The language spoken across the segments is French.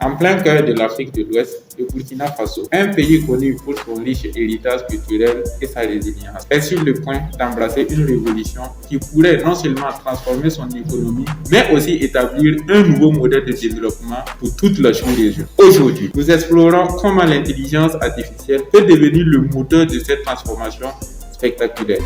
En plein cœur de l'Afrique de l'Ouest, le Burkina Faso, un pays connu pour son riche héritage culturel et sa résilience, est sur le point d'embrasser une révolution qui pourrait non seulement transformer son économie, mais aussi établir un nouveau modèle de développement pour toute la sous-région. Aujourd'hui, nous explorons comment l'intelligence artificielle peut devenir le moteur de cette transformation spectaculaire.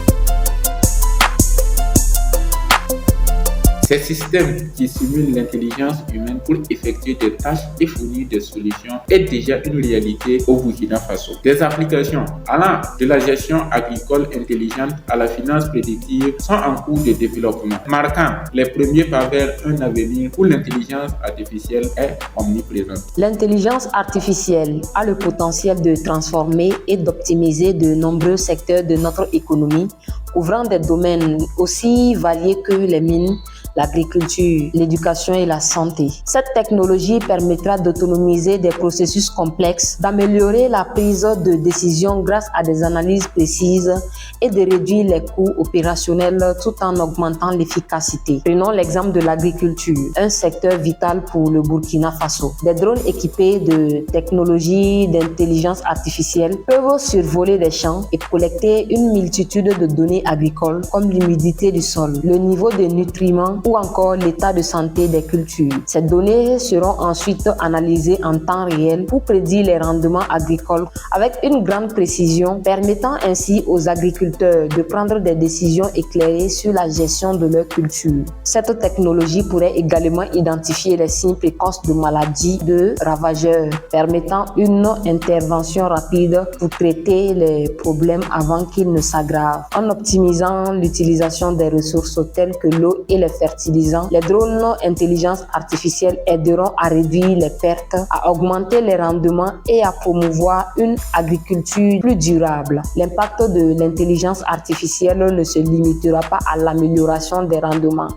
Ces systèmes qui simulent l'intelligence humaine pour effectuer des tâches et fournir des solutions est déjà une réalité au Burkina Faso. Des applications allant de la gestion agricole intelligente à la finance prédictive sont en cours de développement, marquant les premiers pas vers un avenir où l'intelligence artificielle est omniprésente. L'intelligence artificielle a le potentiel de transformer et d'optimiser de nombreux secteurs de notre économie, couvrant des domaines aussi variés que les mines, l'agriculture, l'éducation et la santé. Cette technologie permettra d'autonomiser des processus complexes, d'améliorer la prise de décision grâce à des analyses précises et de réduire les coûts opérationnels tout en augmentant l'efficacité. Prenons l'exemple de l'agriculture, un secteur vital pour le Burkina Faso. Des drones équipés de technologies d'intelligence artificielle peuvent survoler des champs et collecter une multitude de données agricoles comme l'humidité du sol, le niveau de nutriments ou encore l'état de santé des cultures. Ces données seront ensuite analysées en temps réel pour prédire les rendements agricoles avec une grande précision, permettant ainsi aux agriculteurs de prendre des décisions éclairées sur la gestion de leurs cultures. Cette technologie pourrait également identifier les signes précoces de maladies de ravageurs, permettant une intervention rapide pour traiter les problèmes avant qu'ils ne s'aggravent. En optimisant l'utilisation des ressources telles que l'eau et les fertilisants, les drones intelligence artificielle aideront à réduire les pertes, à augmenter les rendements et à promouvoir une agriculture plus durable. L'impact de l'intelligence artificielle ne se limitera pas à l'amélioration des rendements.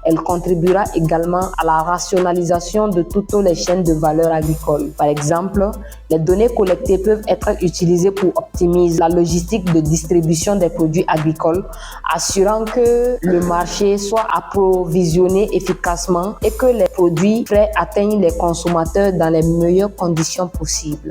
Elle contribuera également à la rationalisation de toutes les chaînes de valeur agricole. Par exemple, les données collectées peuvent être utilisées pour optimiser la logistique de distribution des produits agricoles, assurant que le marché soit approvisionné efficacement et que les produits frais atteignent les consommateurs dans les meilleures conditions possibles.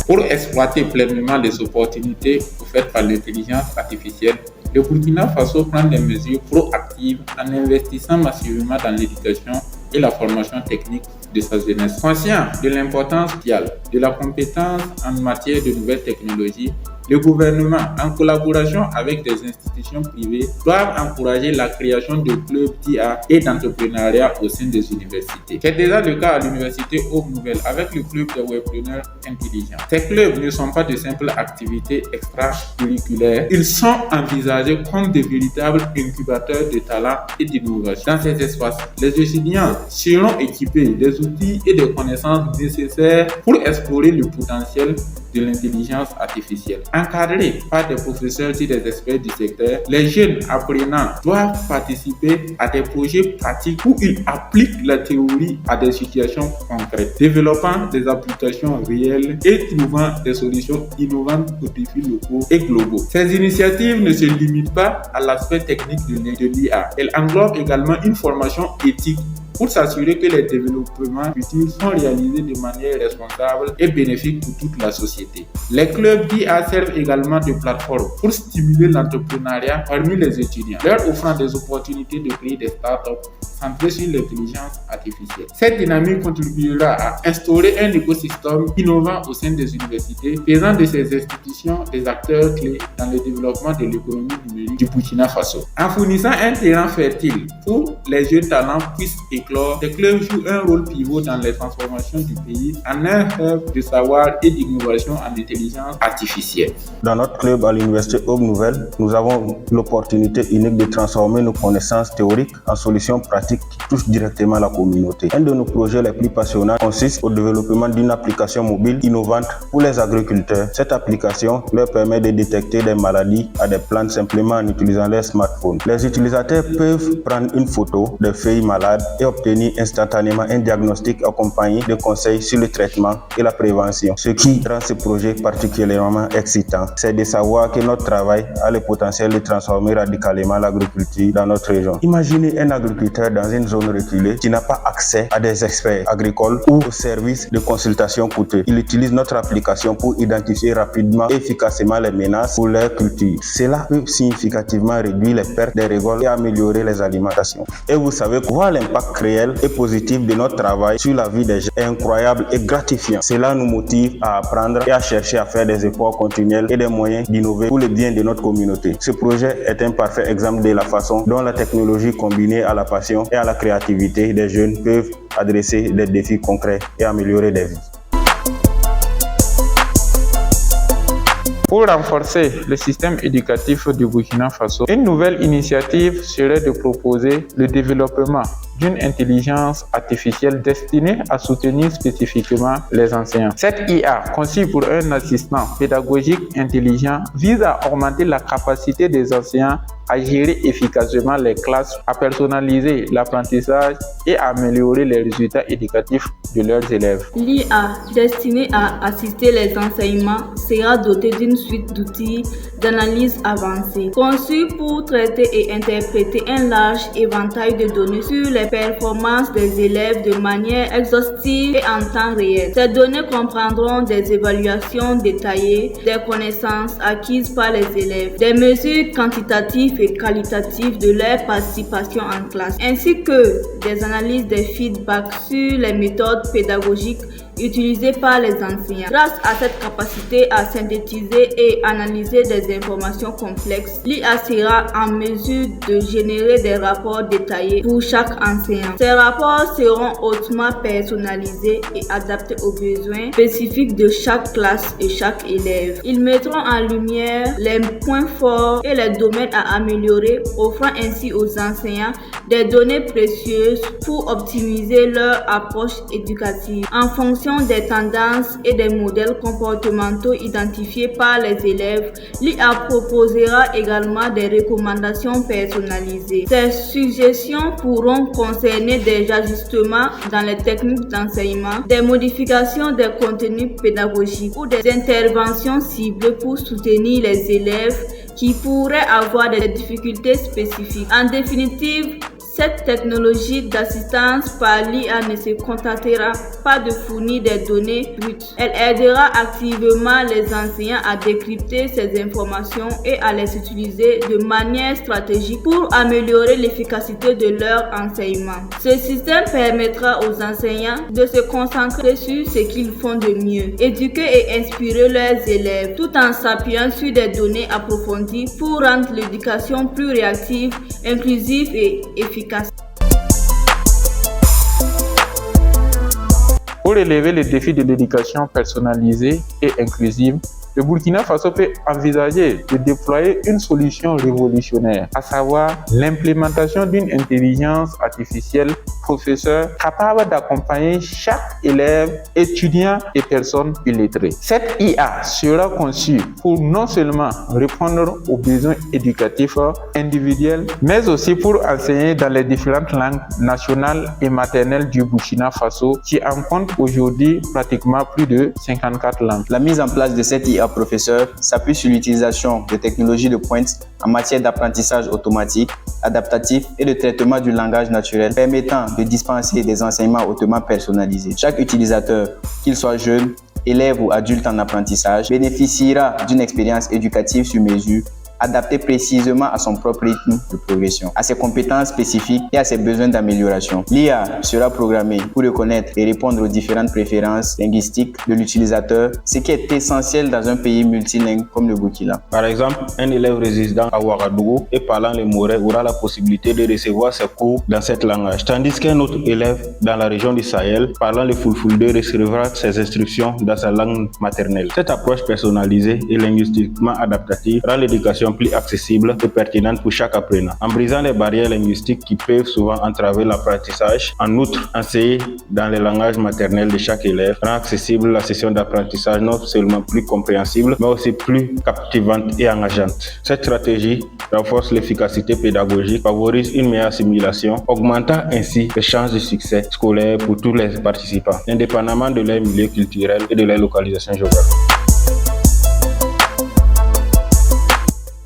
Pour exploiter pleinement les opportunités offertes par l'intelligence artificielle, le Burkina Faso prend des mesures proactives en investissant massivement dans l'éducation et la formation technique de sa jeunesse. Conscient de l'importance sociale de la compétence en matière de nouvelles technologies, le gouvernement, en collaboration avec des institutions privées, doivent encourager la création de clubs d'IA et d'entrepreneuriat au sein des universités. C'est déjà le cas à l'université Aube Nouvelle avec le club des webpreneurs intelligents. Ces clubs ne sont pas de simples activités extracurriculaires, ils sont envisagés comme de véritables incubateurs de talents et d'innovation. Dans ces espaces, les étudiants seront équipés des outils et des connaissances nécessaires pour explorer le potentiel de l'intelligence artificielle. Encadrés par des professeurs et des experts du secteur, les jeunes apprenants doivent participer à des projets pratiques où ils appliquent la théorie à des situations concrètes, développant des applications réelles et trouvant des solutions innovantes aux défis locaux et globaux. Ces initiatives ne se limitent pas à l'aspect technique de l'IA. Elles englobent également une formation éthique pour s'assurer que les développements futurs sont réalisés de manière responsable et bénéfique pour toute la société. Les clubs d'IA servent également de plateforme pour stimuler l'entrepreneuriat parmi les étudiants, leur offrant des opportunités de créer des startups centrées sur l'intelligence artificielle. Cette dynamique contribuera à instaurer un écosystème innovant au sein des universités, faisant de ces institutions des acteurs clés dans le développement de l'économie numérique du Burkina Faso. En fournissant un terrain fertile pour les jeunes talents puissent éclore, les clubs jouent un rôle pivot dans les transformations du pays en un hub de savoir et d'innovation en intelligence artificielle. Dans notre club à l'université Aube Nouvelle, nous avons l'opportunité unique de transformer nos connaissances théoriques en solutions pratiques qui touchent directement la communauté. communauté. Un de nos projets les plus passionnants consiste au développement d'une application mobile innovante pour les agriculteurs. Cette application leur permet de détecter des maladies à des plantes simplement en utilisant leur smartphone. Les utilisateurs peuvent prendre une photo des feuilles malades et obtenir instantanément un diagnostic accompagné de conseils sur le traitement et la prévention. Ce qui rend ce projet particulièrement excitant, c'est de savoir que notre travail a le potentiel de transformer radicalement l'agriculture dans notre région. Imaginez un agriculteur dans une zone reculée qui n'a pas accès à des experts agricoles ou aux services de consultation coûteux. Il utilise notre application pour identifier rapidement et efficacement les menaces pour leur culture. Cela peut significativement réduire les pertes des récoltes et améliorer les alimentations. Et vous savez, voir l'impact réel et positif de notre travail sur la vie des gens est incroyable et gratifiant. Cela nous motive à apprendre et à chercher à faire des efforts continuels et des moyens d'innover pour le bien de notre communauté. Ce projet est un parfait exemple de la façon dont la technologie combinée à la passion et à la créativité des jeunes peuvent adresser des défis concrets et améliorer des vies. Pour renforcer le système éducatif du Burkina Faso, une nouvelle initiative serait de proposer le développement d'une intelligence artificielle destinée à soutenir spécifiquement les enseignants. Cette IA, conçue pour un assistant pédagogique intelligent, vise à augmenter la capacité des enseignants à gérer efficacement les classes, à personnaliser l'apprentissage et à améliorer les résultats éducatifs de leurs élèves. L'IA, destinée à assister les enseignements, sera dotée d'une suite d'outils d'analyse avancée, conçus pour traiter et interpréter un large éventail de données sur les performances des élèves de manière exhaustive et en temps réel. Ces données comprendront des évaluations détaillées des connaissances acquises par les élèves, des mesures quantitatives et qualitatives de leur participation en classe, ainsi que des analyses des feedbacks sur les méthodes pédagogiques utilisées par les enseignants. Grâce à cette capacité à synthétiser et analyser des informations complexes, l'IA sera en mesure de générer des rapports détaillés pour chaque enseignant. Ces rapports seront hautement personnalisés et adaptés aux besoins spécifiques de chaque classe et chaque élève. Ils mettront en lumière les points forts et les domaines à améliorer, offrant ainsi aux enseignants des données précieuses pour optimiser leur approche éducative en fonction des tendances et des modèles comportementaux identifiés par les élèves. L'IA proposera également des recommandations personnalisées. Ces suggestions pourront concerner des ajustements dans les techniques d'enseignement, des modifications des contenus pédagogiques ou des interventions ciblées pour soutenir les élèves qui pourraient avoir des difficultés spécifiques. En définitive, cette technologie d'assistance par l'IA ne se contentera pas de fournir des données brutes. Elle aidera activement les enseignants à décrypter ces informations et à les utiliser de manière stratégique pour améliorer l'efficacité de leur enseignement. Ce système permettra aux enseignants de se concentrer sur ce qu'ils font de mieux, éduquer et inspirer leurs élèves, tout en s'appuyant sur des données approfondies pour rendre l'éducation plus réactive, inclusive et efficace. Pour relever les défis de l'éducation personnalisée et inclusive, le Burkina Faso peut envisager de déployer une solution révolutionnaire, à savoir l'implémentation d'une intelligence artificielle professeur capable d'accompagner chaque élève, étudiant et personne illettrée. Cette IA sera conçue pour non seulement répondre aux besoins éducatifs individuels, mais aussi pour enseigner dans les différentes langues nationales et maternelles du Burkina Faso, qui en compte aujourd'hui pratiquement plus de 54 langues. La mise en place de cette IA professeur s'appuie sur l'utilisation de technologies de pointe en matière d'apprentissage automatique, adaptatif et de traitement du langage naturel, permettant de dispenser des enseignements hautement personnalisés. Chaque utilisateur, qu'il soit jeune, élève ou adulte en apprentissage, bénéficiera d'une expérience éducative sur mesure, adapté précisément à son propre rythme de progression, à ses compétences spécifiques et à ses besoins d'amélioration. L'IA sera programmée pour reconnaître et répondre aux différentes préférences linguistiques de l'utilisateur, ce qui est essentiel dans un pays multilingue comme le Burkina. Par exemple, un élève résidant à Ouagadougou et parlant le Moré aura la possibilité de recevoir ses cours dans cette langue, tandis qu'un autre élève dans la région du Sahel parlant le Fulfulde recevra ses instructions dans sa langue maternelle. Cette approche personnalisée et linguistiquement adaptative rend l'éducation formation plus accessible et pertinente pour chaque apprenant. En brisant les barrières linguistiques qui peuvent souvent entraver l'apprentissage, en outre, enseigner dans les langages maternels de chaque élève rend accessible la session d'apprentissage non seulement plus compréhensible, mais aussi plus captivante et engageante. Cette stratégie renforce l'efficacité pédagogique, favorise une meilleure assimilation, augmentant ainsi les chances de succès scolaire pour tous les participants, indépendamment de leur milieu culturel et de leur localisation géographique.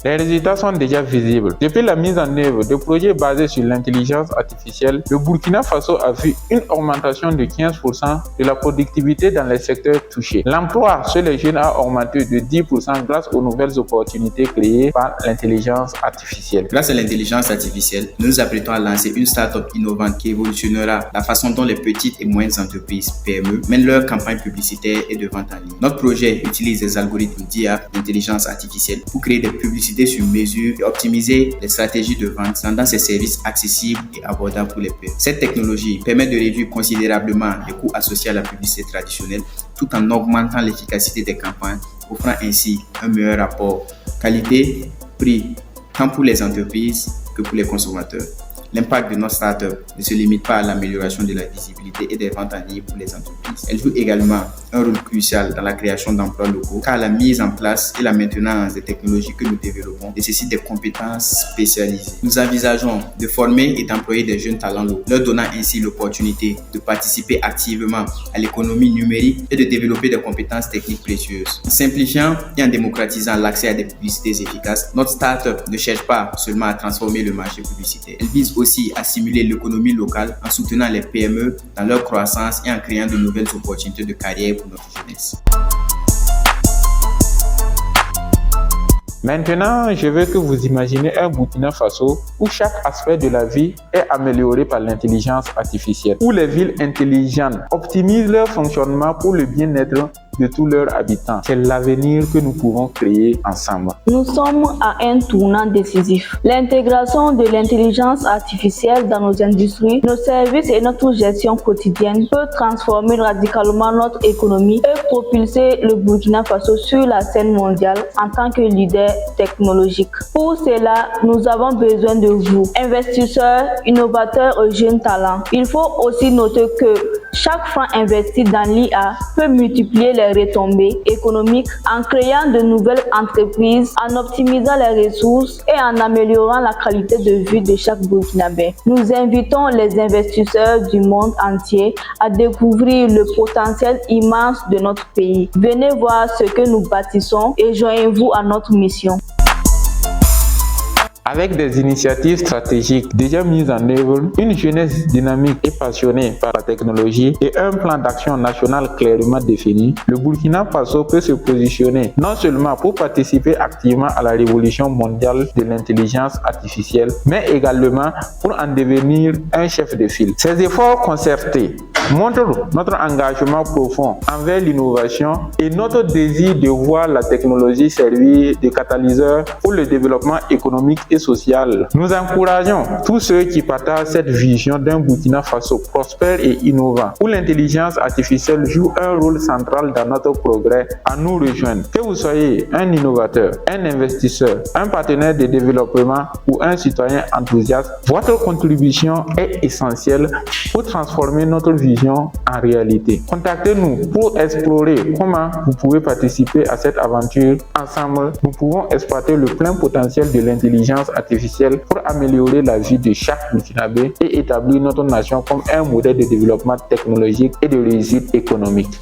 Les résultats sont déjà visibles. Depuis la mise en œuvre de projets basés sur l'intelligence artificielle, le Burkina Faso a vu une augmentation de 15% de la productivité dans les secteurs touchés. L'emploi chez les jeunes a augmenté de 10% grâce aux nouvelles opportunités créées par l'intelligence artificielle. Grâce à l'intelligence artificielle, nous nous apprêtons à lancer une start-up innovante qui évolutionnera la façon dont les petites et moyennes entreprises PME mènent leurs campagnes publicitaires et de vente en ligne. Notre projet utilise des algorithmes d'IA, d'intelligence artificielle, pour créer des publicités sur mesure et optimiser les stratégies de vente, rendant ces services accessibles et abordables pour les PME. Cette technologie permet de réduire considérablement les coûts associés à la publicité traditionnelle tout en augmentant l'efficacité des campagnes, offrant ainsi un meilleur rapport qualité-prix tant pour les entreprises que pour les consommateurs. L'impact de notre start-up ne se limite pas à l'amélioration de la visibilité et des ventes en ligne pour les entreprises. Elle joue également un rôle crucial dans la création d'emplois locaux, car la mise en place et la maintenance des technologies que nous développons nécessitent des compétences spécialisées. Nous envisageons de former et d'employer des jeunes talents locaux, leur donnant ainsi l'opportunité de participer activement à l'économie numérique et de développer des compétences techniques précieuses. En simplifiant et en démocratisant l'accès à des publicités efficaces, notre start-up ne cherche pas seulement à transformer le marché publicitaire. Elle vise aussi à stimuler l'économie locale en soutenant les PME dans leur croissance et en créant de nouvelles opportunités de carrière pour notre jeunesse. Maintenant, je veux que vous imaginez un Burkina Faso où chaque aspect de la vie est amélioré par l'intelligence artificielle, où les villes intelligentes optimisent leur fonctionnement pour le bien-être de tous leurs habitants. C'est l'avenir que nous pouvons créer ensemble. Nous sommes à un tournant décisif. L'intégration de l'intelligence artificielle dans nos industries, nos services et notre gestion quotidienne peut transformer radicalement notre économie et propulser le Burkina Faso sur la scène mondiale en tant que leader technologique. Pour cela, nous avons besoin de vous, investisseurs, innovateurs et jeunes talents. Il faut aussi noter que chaque franc investi dans l'IA peut multiplier les retombées économiques en créant de nouvelles entreprises, en optimisant les ressources et en améliorant la qualité de vie de chaque Burkinabé. Nous invitons les investisseurs du monde entier à découvrir le potentiel immense de notre pays. Venez voir ce que nous bâtissons et joignez-vous à notre mission. Avec des initiatives stratégiques déjà mises en œuvre, une jeunesse dynamique et passionnée par la technologie et un plan d'action national clairement défini, le Burkina Faso peut se positionner non seulement pour participer activement à la révolution mondiale de l'intelligence artificielle, mais également pour en devenir un chef de file. Ces efforts concertés montrent notre engagement profond envers l'innovation et notre désir de voir la technologie servir de catalyseur pour le développement économique et social. Nous encourageons tous ceux qui partagent cette vision d'un Burkina Faso prospère et innovant, où l'intelligence artificielle joue un rôle central dans notre progrès, à nous rejoindre. Que vous soyez un innovateur, un investisseur, un partenaire de développement ou un citoyen enthousiaste, votre contribution est essentielle pour transformer notre vision en réalité. Contactez-nous pour explorer comment vous pouvez participer à cette aventure. Ensemble, nous pouvons exploiter le plein potentiel de l'intelligence artificielle pour améliorer la vie de chaque Burkinabé et établir notre nation comme un modèle de développement technologique et de réussite économique.